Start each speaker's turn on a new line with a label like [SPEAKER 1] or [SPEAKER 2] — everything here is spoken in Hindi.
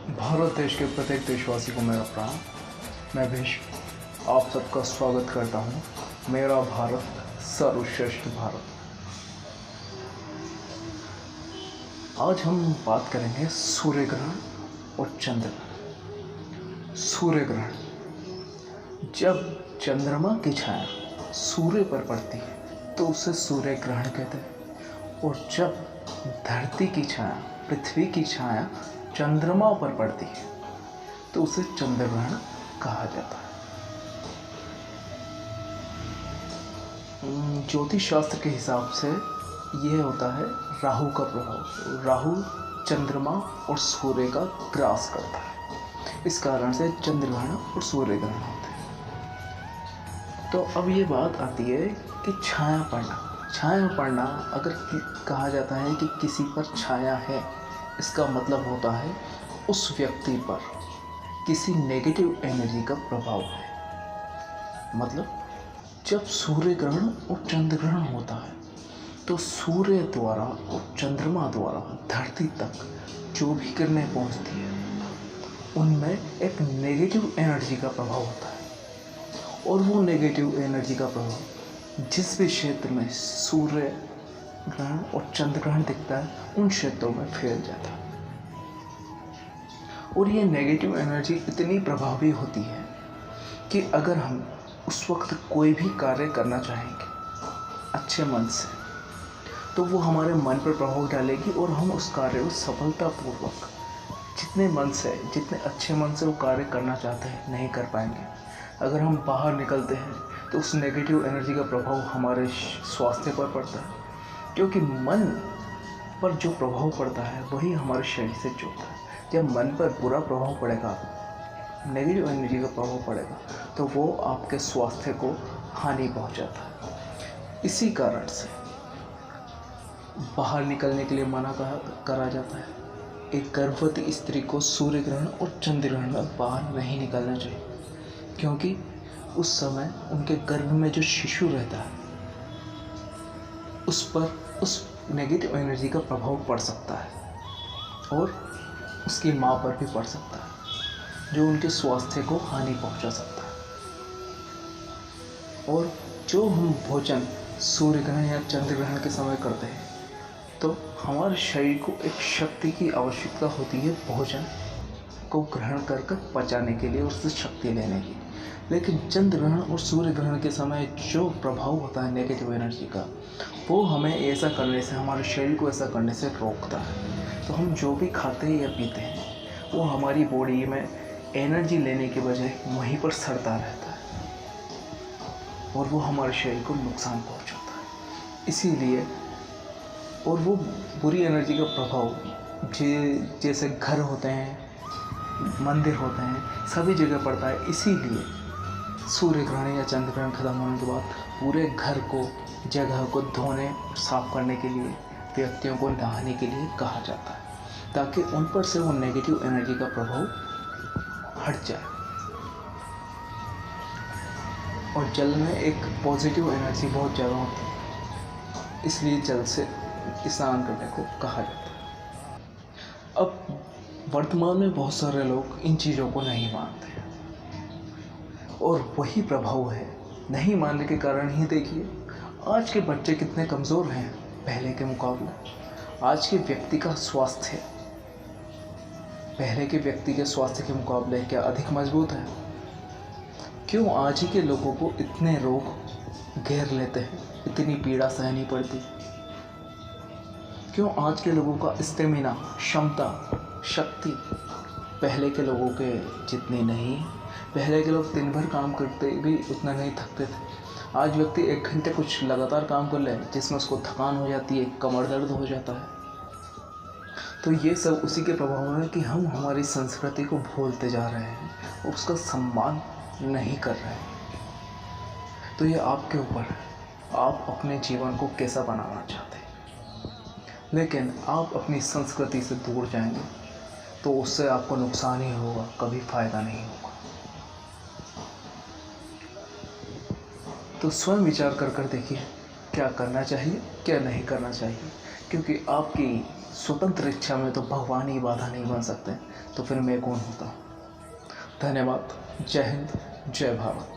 [SPEAKER 1] भारत देश के प्रत्येक देशवासी को मेरा प्रणाम। मैं भी आप सबका स्वागत करता हूँ। मेरा भारत सर्वश्रेष्ठ भारत। आज हम बात करेंगे सूर्य ग्रहण और चंद्र ग्रहण। सूर्य ग्रहण, जब चंद्रमा की छाया सूर्य पर पड़ती है तो उसे सूर्य ग्रहण कहते हैं, और जब धरती की छाया, पृथ्वी की छाया चंद्रमा पर पड़ती है तो उसे चंद्र ग्रहण कहा जाता है। ज्योतिष शास्त्र के हिसाब से यह होता है राहु का प्रभाव। राहु चंद्रमा और सूर्य का ग्रास करता है, इस कारण से चंद्र ग्रहण और सूर्य ग्रहण होते हैं। तो अब ये बात आती है कि छाया पड़ना। छाया पड़ना अगर कहा जाता है कि किसी पर छाया है, इसका मतलब होता है उस व्यक्ति पर किसी नेगेटिव एनर्जी का प्रभाव है। मतलब जब सूर्य ग्रहण और चंद्र ग्रहण होता है तो सूर्य द्वारा और चंद्रमा द्वारा धरती तक जो भी किरणें पहुंचती है उनमें एक नेगेटिव एनर्जी का प्रभाव होता है, और वो नेगेटिव एनर्जी का प्रभाव जिस भी क्षेत्र में सूर्य ग्रहण और चंद्र ग्रहण दिखता है उन क्षेत्रों में फैल जाता है। और ये नेगेटिव एनर्जी इतनी प्रभावी होती है कि अगर हम उस वक्त कोई भी कार्य करना चाहेंगे अच्छे मन से तो वो हमारे मन पर प्रभाव डालेगी और हम उस कार्य को सफलतापूर्वक जितने अच्छे मन से वो कार्य करना चाहते हैं नहीं कर पाएंगे। अगर हम बाहर निकलते हैं तो उस नेगेटिव एनर्जी का प्रभाव हमारे स्वास्थ्य पर पड़ता है, क्योंकि मन पर जो प्रभाव पड़ता है वही हमारे शरीर से जुड़ता है। जब मन पर बुरा प्रभाव पड़ेगा, नेगेटिव एनर्जी का प्रभाव पड़ेगा, तो वो आपके स्वास्थ्य को हानि पहुंचाता है। इसी कारण से बाहर निकलने के लिए मना करा जाता है। एक गर्भवती स्त्री को सूर्य ग्रहण और चंद्र ग्रहण में बाहर नहीं निकलना चाहिए, क्योंकि उस समय उनके गर्भ में जो शिशु रहता है उस पर उस नेगेटिव एनर्जी का प्रभाव पड़ सकता है और उसकी माँ पर भी पड़ सकता है, जो उनके स्वास्थ्य को हानि पहुंचा सकता है। और जो हम भोजन सूर्य ग्रहण या चंद्र ग्रहण के समय करते हैं तो हमारे शरीर को एक शक्ति की आवश्यकता होती है भोजन को ग्रहण कर पचाने के लिए, उससे शक्ति लेने की। लेकिन चंद्र ग्रहण और सूर्य ग्रहण के समय जो प्रभाव होता है नेगेटिव एनर्जी का, वो हमें ऐसा करने से, हमारे शरीर को ऐसा करने से रोकता है। तो हम जो भी खाते हैं या पीते हैं वो हमारी बॉडी में एनर्जी लेने के बजाय वहीं पर सड़ता रहता है और वो हमारे शरीर को नुकसान पहुंचाता है। इसीलिए, और वो बुरी एनर्जी का प्रभाव जैसे घर होते हैं, मंदिर होते हैं, सभी जगह पड़ता है। इसीलिए सूर्य ग्रहण या चंद्र ग्रहण खत्म होने के बाद पूरे घर को, जगह को धोने, साफ करने के लिए, व्यक्तियों को नहाने के लिए कहा जाता है, ताकि उन पर से वो नेगेटिव एनर्जी का प्रभाव हट जाए। और जल में एक पॉजिटिव एनर्जी बहुत ज़्यादा होती है, इसलिए जल से स्नान करने को कहा जाता है। अब वर्तमान में बहुत सारे लोग इन चीज़ों को नहीं मानते हैं, और वही प्रभाव है नहीं मानने के कारण ही देखिए आज के बच्चे कितने कमज़ोर हैं पहले के मुकाबले। आज के व्यक्ति का स्वास्थ्य पहले के व्यक्ति के स्वास्थ्य के मुकाबले क्या अधिक मजबूत है? क्यों आज ही के लोगों को इतने रोग घेर लेते हैं, इतनी पीड़ा सहनी पड़ती? क्यों आज के लोगों का स्टेमिना, क्षमता, शक्ति पहले के लोगों के जितनी नहीं है? पहले के लोग दिन भर काम करते भी उतना नहीं थकते थे। आज व्यक्ति 1 घंटे कुछ लगातार काम कर ले जिसमें उसको थकान हो जाती है, कमर दर्द हो जाता है। तो ये सब उसी के प्रभाव में है कि हम हमारी संस्कृति को भूलते जा रहे हैं और उसका सम्मान नहीं कर रहे हैं। तो ये आपके ऊपर है, आप अपने जीवन को कैसा बनाना चाहते हैं। लेकिन आप अपनी संस्कृति से दूर जाएंगे तो उससे आपको नुकसान ही होगा, कभी फ़ायदा नहीं होगा। तो स्वयं विचार कर देखिए क्या करना चाहिए, क्या नहीं करना चाहिए, क्योंकि आपकी स्वतंत्र इच्छा में तो भगवान ही बाधा नहीं बन सकते, तो फिर मैं कौन होता हूँ। धन्यवाद। जय हिंद, जय भारत।